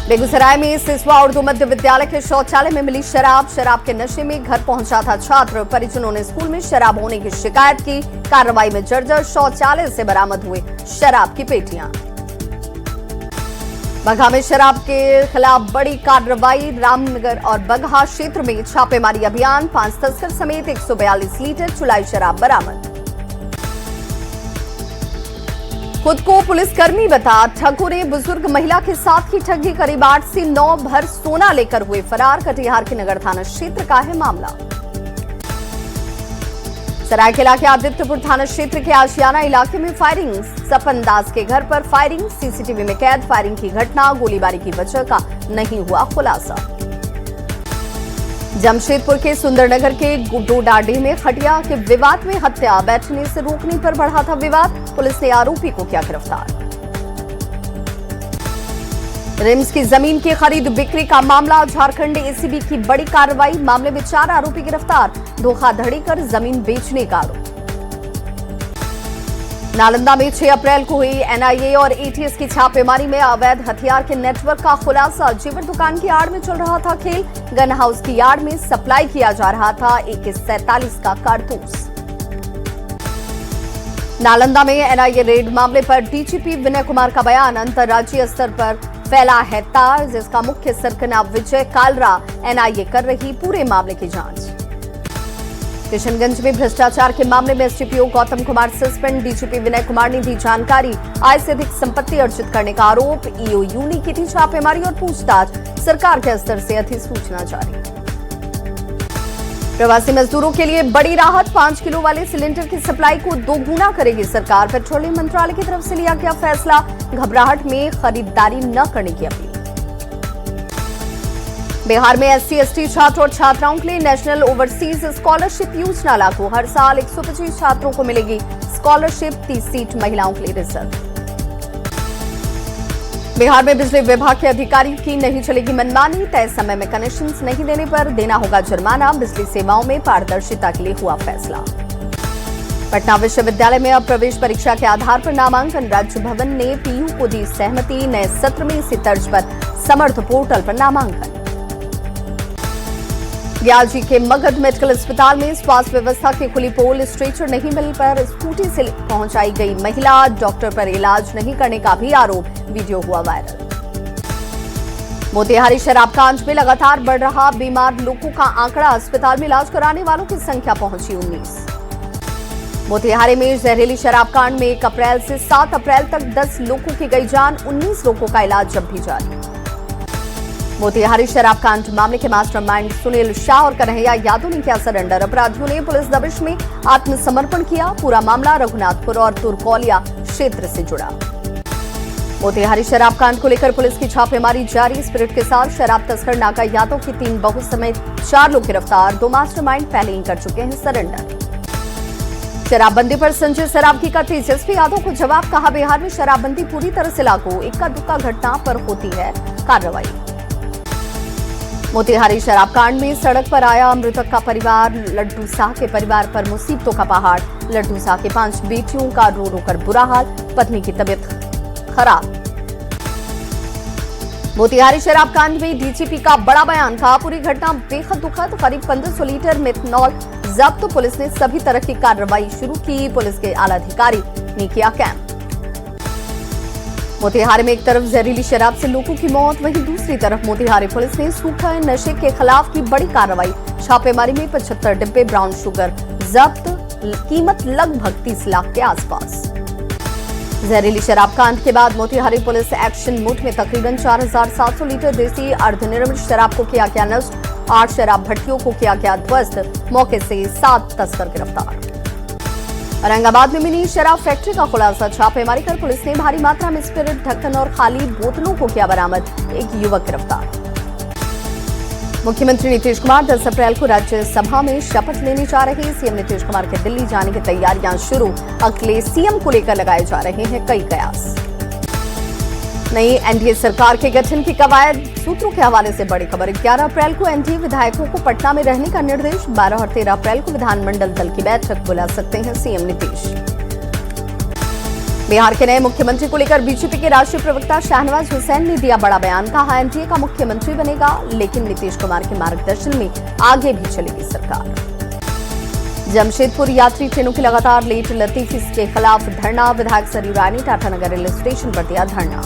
बेगूसराय में सिसवा उर्दू मध्य विद्यालय के शौचालय में मिली शराब के नशे में घर पहुंचा था छात्र। परिजनों ने स्कूल में शराब होने की शिकायत की। कार्रवाई में जर्जर शौचालय से बरामद हुए शराब की पेटियां। बगहा में शराब के खिलाफ बड़ी कार्रवाई। रामनगर और बगहा क्षेत्र में छापेमारी अभियान। 5 तस्कर समेत 142 लीटर चुलाई शराब बरामद। खुद को पुलिसकर्मी बता ठगों ने बुजुर्ग महिला के साथ की ठगी। करीब 8 से 9 भर सोना लेकर हुए फरार। कटिहार के नगर थाना क्षेत्र का है मामला। सरायकेला के आदित्यपुर थाना क्षेत्र के आशियाना इलाके में फायरिंग। सपन दास के घर पर फायरिंग। सीसीटीवी में कैद फायरिंग की घटना। गोलीबारी की वजह का नहीं हुआ खुलासा। जमशेदपुर के सुंदरनगर के डोडाडीह में खटिया के विवाद में हत्या। बैठने से रोकने पर बढ़ा था विवाद। पुलिस ने आरोपी को किया गिरफ्तार। रिम्स की जमीन की खरीद बिक्री का मामला। झारखंड एसीबी की बड़ी कार्रवाई। मामले में 4 आरोपी गिरफ्तार। धोखाधड़ी कर जमीन बेचने का आरोप। नालंदा में 6 अप्रैल को हुई एनआईए और एटीएस की छापेमारी में अवैध हथियार के नेटवर्क का खुलासा। जेवर दुकान की आड़ में चल रहा था खेल। गन हाउस की आड़ में सप्लाई किया जा रहा था AK-47 का कारतूस। नालंदा में एनआईए रेड मामले पर डीजीपी विनय कुमार का बयान। अंतर्राज्यीय स्तर पर फैला है तार, जिसका मुख्य सरगना विजय कालरा। एनआईए कर रही पूरे मामले की जांच। किशनगंज में भ्रष्टाचार के मामले में SDPO Gautam Kumar suspend. DGP Vinay Kumar ने दी जानकारी। आय से अधिक संपत्ति अर्जित करने का आरोप। ईओयू ने की थी छापेमारी और पूछताछ। सरकार के स्तर से अधिसूचना जारी। प्रवासी मजदूरों के लिए बड़ी राहत। 5 किलो वाले सिलेंडर की सप्लाई को 2 गुना करेगी सरकार। पेट्रोलियम मंत्रालय की तरफ से लिया गया फैसला। घबराहट में खरीदारी न करने की अपील। बिहार में SC/ST छात्र और छात्राओं के लिए नेशनल ओवरसीज स्कॉलरशिप योजना लागू। हर साल 125 छात्रों को मिलेगी स्कॉलरशिप। 30 सीट महिलाओं के लिए रिजर्व। बिहार में बिजली विभाग के अधिकारी की नहीं चलेगी मनमानी। तय समय में कनेक्शंस नहीं देने पर देना होगा जुर्माना। बिजली सेवाओं में पारदर्शिता के लिए हुआ फैसला। पटना विश्वविद्यालय में अब प्रवेश परीक्षा के आधार पर नामांकन। राज्य भवन ने PU को दी सहमति। नए सत्र में इसी तर्ज पर समर्थ पोर्टल पर नामांकन। ग्यालजी के मगध मेडिकल अस्पताल में स्वास्थ्य व्यवस्था की खुली पोल। स्ट्रेचर नहीं मिलने पर स्कूटी से पहुंचाई गई महिला। डॉक्टर पर इलाज नहीं करने का भी आरोप। वीडियो हुआ वायरल। मोतिहारी शराब कांड में लगातार बढ़ रहा बीमार लोगों का आंकड़ा। अस्पताल में इलाज कराने वालों की संख्या पहुंची 19। मोतिहारी में जहरीली शराब कांड में 1 अप्रैल से 7 अप्रैल तक 10 लोगों की गई जान। 19 लोगों का इलाज जब भी जारी। मोतिहारी शराब कांड मामले के मास्टरमाइंड सुनील शाह और कन्हैया यादव ने किया सरेंडर। अपराधियों ने पुलिस दबिश में आत्मसमर्पण किया। पूरा मामला रघुनाथपुर और तुरकौलिया क्षेत्र से जुड़ा। मोतिहारी शराब कांड को लेकर पुलिस की छापेमारी जारी। स्पिरिट के साथ शराब तस्कर नागा यादव की 3 बहू समेत 4 लोग गिरफ्तार। 2 मास्टरमाइंड पहले ही कर चुके हैं सरेंडर। शराबबंदी पर संजय सरावगी का तेजस्वी यादव को जवाब। कहा, बिहार में शराबबंदी पूरी तरह से लागू। इक्का दुक्का घटना पर होती है कार्रवाई। मोतिहारी शराब कांड में सड़क पर आया मृतक का परिवार। लड्डू शाह के परिवार पर मुसीबतों का पहाड़। लड्डू शाह के 5 बेटियों का रो रो कर बुरा हाल। पत्नी की तबीयत खराब। मोतिहारी शराब कांड में डीजीपी का बड़ा बयान। कहा, पूरी घटना बेहद दुखद। करीब 1500 लीटर मेथनॉल जब्त। पुलिस ने सभी तरह की कार्रवाई शुरू की। पुलिस के आला अधिकारी ने किया कैंप। मोतिहारी में एक तरफ जहरीली शराब से लोगों की मौत, वहीं दूसरी तरफ मोतिहारी पुलिस ने सूखा नशे के खिलाफ की बड़ी कार्रवाई। छापेमारी में 75 डिब्बे ब्राउन शुगर जब्त। कीमत लगभग 30 लाख के आसपास। जहरीली शराब कांड के बाद मोतिहारी पुलिस एक्शन मोड में तकरीबन 4700 लीटर देसी अर्धनिर्मित शराब को किया गया नष्ट। 8 शराब भट्टियों को किया गया ध्वस्त। मौके से 7 तस्कर गिरफ्तार। औरंगाबाद में मिनी शराब फैक्ट्री का खुलासा। छापेमारी कर पुलिस ने भारी मात्रा में स्पिरिट, ढक्कन और खाली बोतलों को किया बरामद। एक युवक गिरफ्तार। मुख्यमंत्री नीतीश कुमार 10 अप्रैल को राज्यसभा में शपथ लेने जा रहे। सीएम नीतीश कुमार के दिल्ली जाने की तैयारियां शुरू। अगले सीएम को लेकर लगाए जा रहे हैं कई कयास। नई एनडीए सरकार के गठन की कवायद। सूत्रों के हवाले से बड़ी खबर। 11 अप्रैल को एनडीए विधायकों को पटना में रहने का निर्देश। 12 और 13 अप्रैल को विधानमंडल दल की बैठक बुला सकते हैं सीएम नीतीश। बिहार के नए मुख्यमंत्री को लेकर बीजेपी के राष्ट्रीय प्रवक्ता शाहनवाज हुसैन ने दिया बड़ा बयान। कहा एनडीए का मुख्यमंत्री बनेगा, लेकिन नीतीश कुमार के मार्गदर्शन में आगे भी चलेगी सरकार। जमशेदपुर यात्री ट्रेनों की लगातार लेट लतीफी के खिलाफ धरना। विधायक सरयू राय ने टाटानगर रेलवे स्टेशन पर दिया धरना।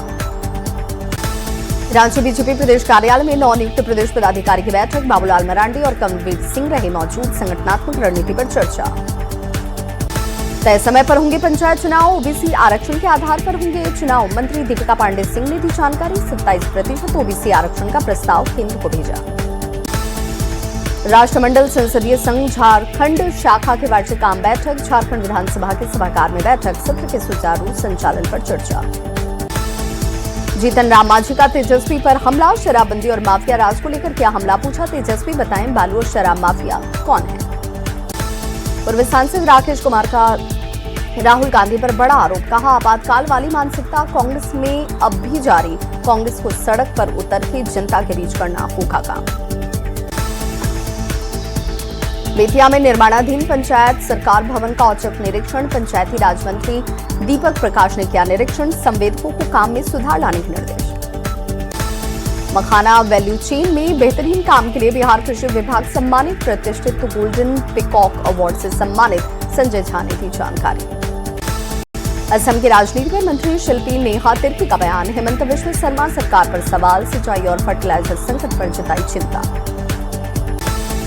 रांची बीजेपी प्रदेश कार्यालय में नवनियुक्त प्रदेश पदाधिकारी की बैठक। बाबूलाल मरांडी और कमलवीर सिंह रहे मौजूद। संगठनात्मक रणनीति पर चर्चा। तय समय पर होंगे पंचायत चुनाव। ओबीसी आरक्षण के आधार पर होंगे चुनाव। मंत्री दीपिका पांडे सिंह ने दी जानकारी। 27% ओबीसी आरक्षण का प्रस्ताव केंद्र को भेजा। राष्ट्रमंडल संसदीय संघ झारखंड शाखा के वार्षिक आम बैठक। झारखंड विधानसभा के सभागार में बैठक। सत्र के सुचारू संचालन पर चर्चा। जीतन राम मांझी का तेजस्वी पर हमला। शराबबंदी और माफिया राज को लेकर किया हमला। पूछा तेजस्वी बताएं बालू और शराब माफिया कौन है। पूर्व सांसद राकेश कुमार का राहुल गांधी पर बड़ा आरोप। कहा आपातकाल वाली मानसिकता कांग्रेस में अब भी जारी। कांग्रेस को सड़क पर उतर के जनता के बीच करना होगा काम। बेतिया में निर्माणाधीन पंचायत सरकार भवन का औचक निरीक्षण। पंचायती राज मंत्री दीपक प्रकाश ने किया निरीक्षण। संवेदकों को काम में सुधार लाने के निर्देश। मखाना वैल्यू चेन में बेहतरीन काम के लिए बिहार कृषि विभाग सम्मानित। प्रतिष्ठित गोल्डन पिकॉक अवार्ड से सम्मानित संजय झा ने दी जानकारी। असम की राजनीति में मंत्री शिल्पी नेहा तिर्की का बयान। हेमंत बिश्व शर्मा सरकार पर सवाल। सिंचाई और फर्टिलाइजर संकट पर जताई चिंता।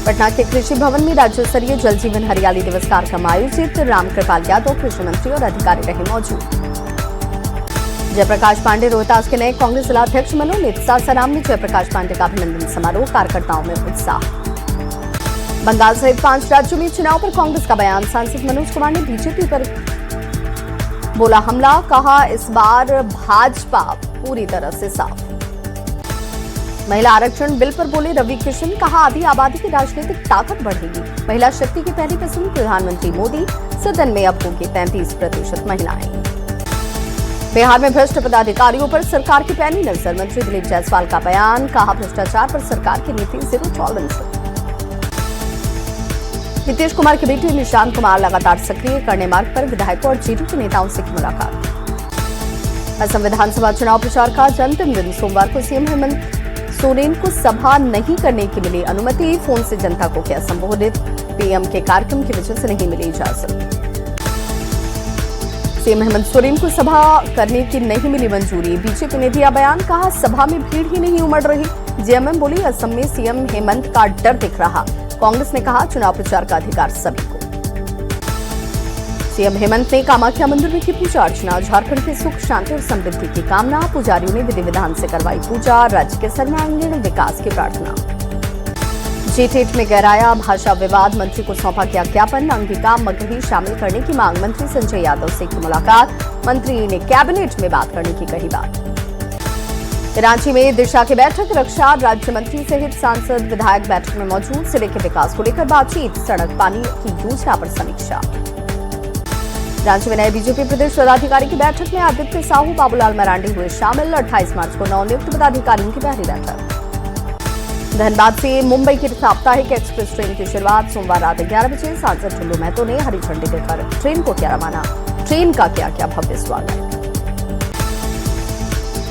पटना के कृषि भवन में राज्य स्तरीय जल जीवन हरियाली दिवस कार्यक्रम आयोजित। रामकृपाल यादव कृषि मंत्री और अधिकारी रहे मौजूद। जयप्रकाश पांडे रोहतास के नए कांग्रेस जिला अध्यक्ष मनोनीत। सासाराम में जयप्रकाश पांडे का अभिनंदन समारोह। कार्यकर्ताओं में उत्साह। बंगाल सहित 5 राज्यों में चुनाव पर कांग्रेस का बयान। सांसद मनोज कुमार ने बीजेपी पर बोला हमला। कहा इस बार भाजपा पूरी तरह से साफ। महिला आरक्षण बिल पर बोले रवि किशन। कहा आधी आबादी की राजनीतिक ताकत बढ़ेगी। महिला शक्ति की पहली पसंद प्रधानमंत्री मोदी। सदन में अब होगी 33% महिलाएं। बिहार में भ्रष्ट पदाधिकारियों पर सरकार की पैनी नजर। मंत्री दिलीप जायसवाल का बयान। कहा भ्रष्टाचार पर सरकार की नीति जीरो टॉलरेंस। नीतीश कुमार के बेटे निशांत कुमार लगातार सक्रिय करने मार्ग पर। विधायकों और जेडीयू के नेताओं से की मुलाकात। असम विधानसभा चुनाव प्रचार का अंतिम दिन। सोमवार को सीएम हेमंत सोरेन को सभा नहीं करने की मिली अनुमति। फोन से जनता को किया संबोधित। पीएम के कार्यक्रम की वजह से नहीं मिली इजाजत। सीएम हेमंत सोरेन को सभा करने की नहीं मिली मंजूरी। बीजेपी ने दिया बयान। कहा सभा में भीड़ ही नहीं उमड़ रही। जेएमएम बोली असम में सीएम हेमंत का डर दिख रहा। कांग्रेस ने कहा चुनाव प्रचार का अधिकार सभी को। सीएम हेमंत ने कामाख्या मंदिर में की पूजा अर्चना। झारखंड के सुख शांति और समृद्धि की कामना। पुजारियों ने विधि विधान से करवाई पूजा। राज्य के सर्वांगीण विकास की प्रार्थना। जेटेट में गहराया भाषा विवाद। मंत्री को सौंपा गया ज्ञापन। अंगिका मगही शामिल करने की मांग। मंत्री संजय यादव से की मुलाकात। मंत्री ने कैबिनेट में बात करने की कही बात। रांची में दिशा की बैठक। रक्षा राज्य मंत्री सहित सांसद विधायक बैठक में मौजूद। जिले के विकास को लेकर बातचीत। सड़क पानी की योजना पर समीक्षा। रांची में नए बीजेपी प्रदेश पदाधिकारी की बैठक में आदित्य साहू बाबूलाल मरांडी हुए शामिल। 28 मार्च को नवनियुक्त पदाधिकारियों की पहली बैठक। धनबाद से मुंबई की साप्ताहिक एक्सप्रेस ट्रेन की शुरुआत। सोमवार रात 11 बजे सांसद टुल्लू महतो ने हरी झंडी देकर ट्रेन को किया रवाना। ट्रेन का क्या क्या भव्य स्वागत।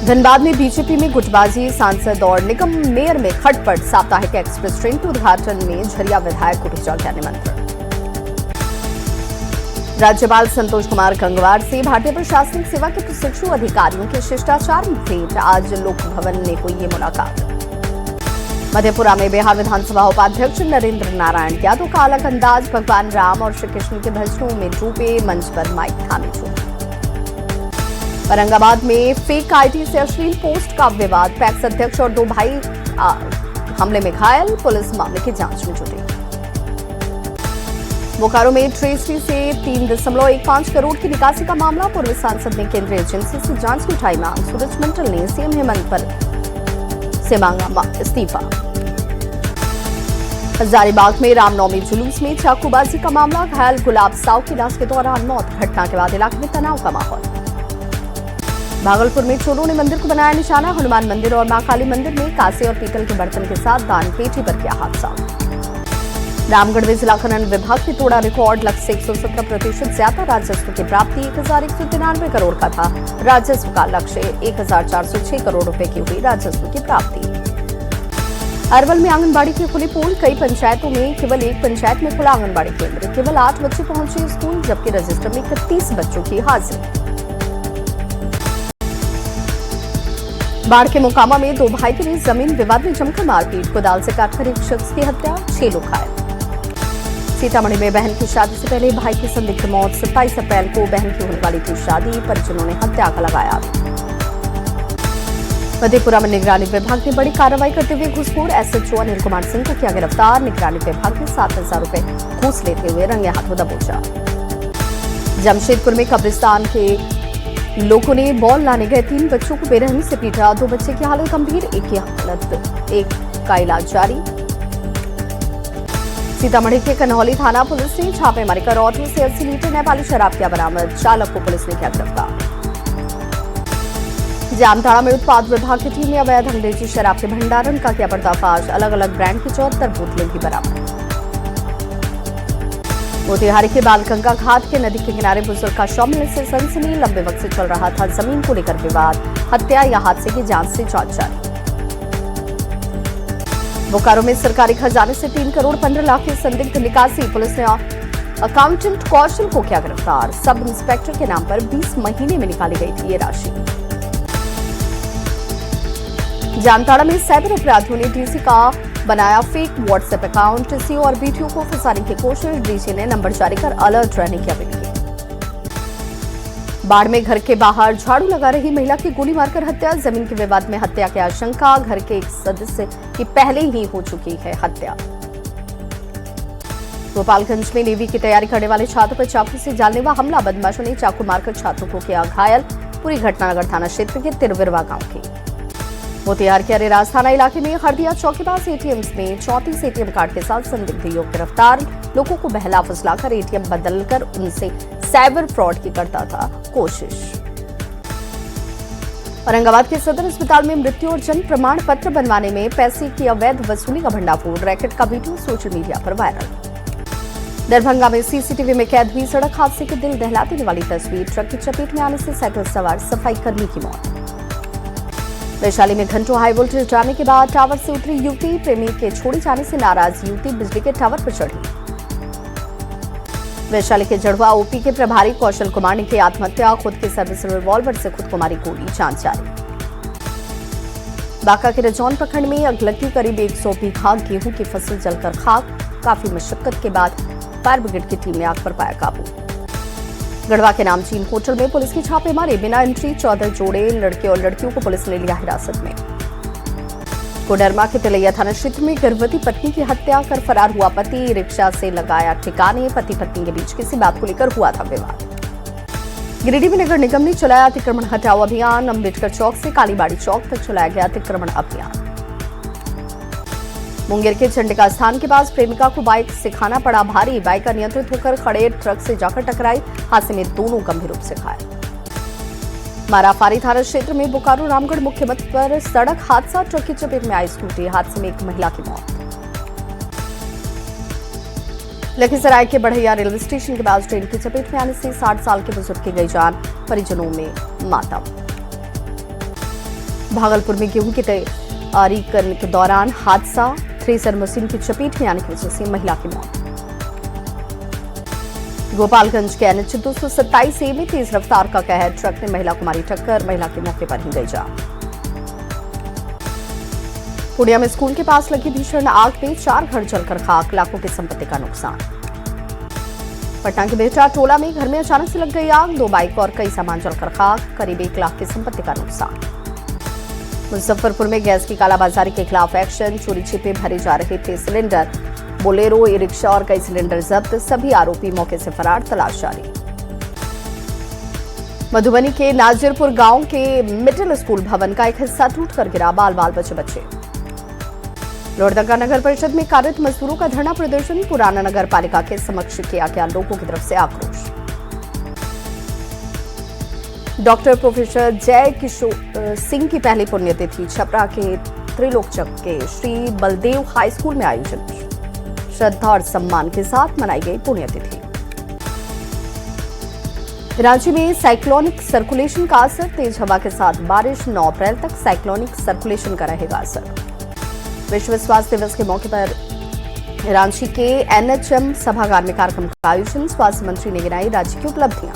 धनबाद में बीजेपी में गुटबाजी। सांसद और निगम मेयर में खटपट। साप्ताहिक एक्सप्रेस ट्रेन के उद्घाटन में झरिया विधायक को भेजा गया निमंत्रण। राज्यपाल संतोष कुमार गंगवार से भारतीय प्रशासनिक सेवा के प्रशिक्षु अधिकारियों के शिष्टाचार भेंट। आज लोक भवन में हुई ये मुलाकात। मधेपुरा में बिहार विधानसभा उपाध्यक्ष नरेंद्र नारायण यादव का अलग अंदाज। भगवान राम और श्री कृष्ण के भजनों में डूबे। मंच पर माइक थामे झूमे। औरंगाबाद में फेक आईडी से अश्लील पोस्ट का विवाद। पैक्स अध्यक्ष और 2 भाई हमले में घायल। पुलिस मामले की जांच में जुटी। बोकारो में ट्रेसी से 3.15 करोड़ की निकासी का मामला। पूर्व सांसद ने केंद्रीय एजेंसी से जांच की उठाई मांग। सूरज मंडल ने सीएम हेमंत पर से मांगा इस्तीफा। हजारीबाग में रामनवमी जुलूस में चाकूबाजी का मामला। घायल गुलाब साव की इलाज के दौरान मौत। घटना के बाद इलाके में तनाव का माहौल। भागलपुर में चोरों ने मंदिर को बनाया निशाना। हनुमान मंदिर और मां काली मंदिर में कांसे और पीतल के बर्तन के साथ दान पेटी पर किया हादसा। रामगढ़ में जिला खनन विभाग ने तोड़ा रिकॉर्ड, लक्ष्य से 117% ज्यादा राजस्व की प्राप्ति। 1193 करोड़ का था राजस्व का लक्ष्य, 1406 करोड़ रुपए की हुई राजस्व की प्राप्ति। अरवल में आंगनबाड़ी के खुले पोल, कई पंचायतों में केवल एक पंचायत में खुला आंगनबाड़ी केंद्र, केवल 8 बच्चे पहुंचे स्कूल, जबकि रजिस्टर में 31 बच्चों की हाजिरी। बाढ़ के मोकामा में 2 भाई के बीच जमीन विवाद में जमकर मारपीट, कुदाल से काटकर एक शख्स की हत्या, 6 लोग घायल। सीतामढ़ी में बहन की शादी से पहले भाई की संदिग्ध मौत, 27 अप्रैल को बहन की होने वाली थी शादी, परिजनों ने हत्या का लगाया। मधेपुरा में निगरानी विभाग ने बड़ी कार्रवाई करते हुए घूसखोर एसएचओ अनिल कुमार सिंह को किया गिरफ्तार। निगरानी विभाग ने 7,000 रुपए घूस लेते हुए रंगे हाथों दबोचा। जमशेदपुर में कब्रिस्तान के लोगों ने बॉल लाने गए 3 बच्चों को बेरहमी से पीटा, 2 बच्चे की हालत गंभीर, एक का इलाज जारी। सीतामढ़ी के कन्हौली थाना पुलिस ने छापेमारी कर ऑटो से 80 लीटर नेपाली शराब किया बरामद, चालक को पुलिस ने किया गिरफ्तार। जामताड़ा में उत्पाद विभाग की टीम ने अवैध अंग्रेजी शराब के भंडारण का किया पर्दाफाश, अलग अलग ब्रांड की 74 बोतलें की बरामद। मोतिहारी के बालगंगा घाट के नदी के किनारे बुजुर्ग का शव मिलने से सनसनी, लंबे वक्त से चल रहा था जमीन को लेकर विवाद, हत्या या हादसे की जांच से जांच जारी। बोकारो में सरकारी खजाने से 3 करोड़ 15 लाख की संदिग्ध निकासी, पुलिस ने अकाउंटेंट कौशल को किया गिरफ्तार। सब इंस्पेक्टर के नाम पर 20 महीने में निकाली गई थी ये राशि। जामताड़ा में साइबर अपराधियों ने डीसी का बनाया फेक व्हाट्सएप अकाउंट, सीओ और बीटीओ को फंसाने की कोशिश, डीसी ने नंबर जारी कर अलर्ट रहने की अपील की। बाढ़ में घर के बाहर झाड़ू लगा रही महिला की गोली मारकर हत्या, जमीन के विवाद में हत्या की आशंका, घर के एक सदस्य की पहले ही हो चुकी है हत्या। गोपालगंज में नेवी की तैयारी करने वाले छात्र पर चाकू से जानलेवा हमला, बदमाशों ने चाकू मारकर छात्रों को किया घायल, पूरी घटना नगर थाना क्षेत्र के तिरविरवा गांव की। मोतिहार के अरेराज थाना इलाके में हरदिया चौक के पास एटीएम में 34 एटीएम कार्ड के साथ संदिग्ध युवक गिरफ्तार, लोगों को बहला फुसलाकर एटीएम बदलकर उनसे साइबर फ्रॉड की करता था कोशिश। औरंगाबाद के सदर अस्पताल में मृत्यु और जन्म प्रमाण पत्र बनवाने में पैसे की अवैध वसूली का भंडाफोड़, रैकेट का वीडियो सोशल मीडिया पर वायरल। दरभंगा में सीसीटीवी में कैद हुई सड़क हादसे की दिल दहला देने वाली तस्वीर, ट्रक की चपेट में आने से साइकिल सवार सफाई कर्मी की मौत। वैशाली में घंटों हाई वोल्टेज जाने के बाद टावर से उतरी युवती, प्रेमी के छोड़े जाने से नाराज युवती बिजली के टावर पर चढ़ी। वैशाली के जड़वा ओपी के प्रभारी कौशल कुमार ने की आत्महत्या, खुद के सर्विस रिवॉल्वर से खुद को मारी गोली, जांच जारी। बांका के रजौन प्रखंड में अगलगी, करीब 100 बीघा गेहूं की फसल जलकर खाक, काफी मशक्कत के बाद फायर ब्रिगेड की टीम ने आग पर पाया काबू। गढ़वा के नामचीन होटल में पुलिस की छापेमारी, बिना एंट्री 14 जोड़े लड़के और लड़कियों को पुलिस ने लिया हिरासत में। कोडरमा के तिलैया थाना क्षेत्र में गर्भवती पत्नी की हत्या कर फरार हुआ पति, रिक्शा से लगाया ठिकाने, पति पत्नी के बीच किसी बात को लेकर हुआ था विवाद। गिरिडीह में नगर निगम ने चलाया अतिक्रमण हटाओ अभियान, अम्बेडकर चौक से कालीबाड़ी चौक तक चलाया गया अतिक्रमण अभियान। मुंगेर के चंडिका स्थान के पास प्रेमिका को बाइक सिखाना पड़ा भारी, बाइक अनियंत्रित होकर खड़े ट्रक से जाकर टकराई, हादसे में दोनों गंभीर रूप से घायल। माराफारी थाना क्षेत्र में बोकारो रामगढ़ मुख्य पथ पर सड़क हादसा, ट्रक की चपेट में आई स्कूटी, हादसे में एक महिला की मौत। लखीसराय के बढ़ैया रेलवे स्टेशन के पास ट्रेन की चपेट में आने से 60 साल के बुजुर्ग की गई जान, परिजनों में मातम। भागलपुर में गेहूं की तैयारी करने के दौरान हादसा, थ्रेसर मशीन की चपेट में आने की वजह से महिला की मौत। गोपालगंज के एनएच 227 में तेज रफ्तार का कहर, ट्रक ने महिला को मारी टक्कर, महिला की मौके पर ही गई जान। पूर्णिया में स्कूल के पास लगी भीषण आग में 4 घर जलकर खाक, लाखों की संपत्ति का नुकसान। पटना के बेहटा टोला में घर में अचानक से लग गई आग, 2 बाइक और कई सामान जलकर खाक, करीब 1 लाख की संपत्ति का नुकसान। मुजफ्फरपुर में गैस की कालाबाजारी के खिलाफ एक्शन, चोरी छिपे भरे जा रहे थे सिलेंडर, बोलेरो, ई रिक्शा और कई सिलेंडर जब्त, सभी आरोपी मौके से फरार, तलाश जारी। मधुबनी के नाजिरपुर गांव के मिडिल स्कूल भवन का एक हिस्सा टूटकर गिरा, बाल बाल बचे। लोहरदगा नगर परिषद में कार्यरत मजदूरों का धरना प्रदर्शन, पुराना नगर पालिका के समक्ष किया गया लोगों की तरफ से आक्रोश। डॉक्टर प्रोफेसर जय किशोर सिंह की पहली पुण्यतिथि, छपरा के त्रिलोकचक के श्री बलदेव हाई स्कूल में आयोजन। श्रद्धा और सम्मान के साथ मनाई गई पुण्यतिथि। रांची में साइक्लोनिक सर्कुलेशन का असर, तेज हवा के साथ बारिश। 9 अप्रैल तक साइक्लोनिक सर्कुलेशन का रहेगा असर। विश्व स्वास्थ्य दिवस के मौके पर रांची के एनएचएम सभागार में कार्यक्रम का आयोजन। स्वास्थ्य मंत्री ने गिनाई राज्य की उपलब्धियां।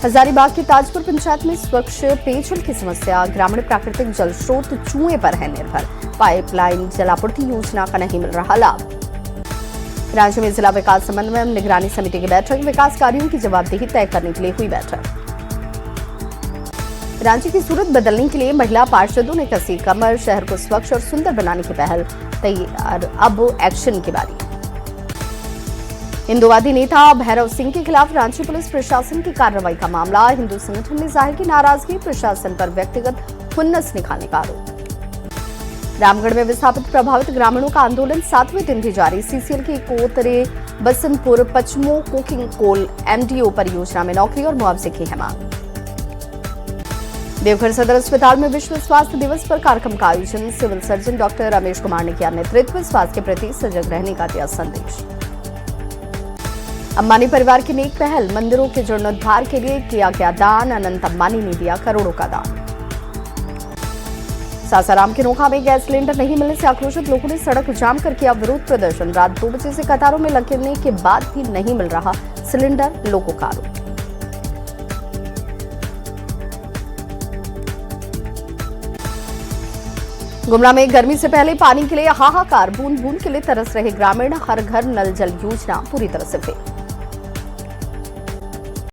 हजारीबाग की ताजपुर पंचायत में स्वच्छ पेयजल की समस्या, ग्रामीण प्राकृतिक जल स्रोत चूहे पर है निर्भर। पाइपलाइन जलापूर्ति योजना का नहीं मिल रहा लाभ। रांची में जिला विकास समन्वय निगरानी समिति की बैठक, विकास कार्यों की जवाबदेही तय करने के लिए हुई बैठक। रांची की सूरत बदलने के लिए महिला पार्षदों ने कसी कमर, शहर को स्वच्छ और सुंदर बनाने की पहल तैयार, अब एक्शन की बारी। हिंदूवादी नेता भैरव सिंह के खिलाफ रांची पुलिस प्रशासन की कार्रवाई का मामला, हिंदू संगठन ने जाहिर की नाराजगी, प्रशासन पर व्यक्तिगत खुन्नस निकालने का आरोप। रामगढ़ में विस्थापित प्रभावित ग्रामीणों का आंदोलन 7वें दिन भी जारी। सीसीएल की कोतरे बसंतपुर पचमो कोकिंग कोल एमडीओ परियोजना में नौकरी और मुआवजे की है मांग। देवघर सदर अस्पताल में विश्व स्वास्थ्य दिवस पर कार्यक्रम का आयोजन, civil surgeon doctor Ramesh Kumar ने किया नेतृत्व, स्वास्थ्य के प्रति सजग रहने का दिया संदेश। अंबानी परिवार की नेक पहल, मंदिरों के जीर्णोद्धार के लिए किया गया दान, अनंत अंबानी ने दिया करोड़ों का दान। सासाराम के नोखा में गैस सिलेंडर नहीं मिलने से आक्रोशित लोगों ने सड़क जाम कर किया विरोध प्रदर्शन। रात 2 बजे से कतारों में लगने के बाद भी नहीं मिल रहा सिलेंडर, लोगों का आरोप। गुमला में गर्मी से पहले पानी के लिए हाहाकार, बूंद बूंद के लिए तरस रहे ग्रामीण। हर घर नल जल योजना पूरी तरह से फेल।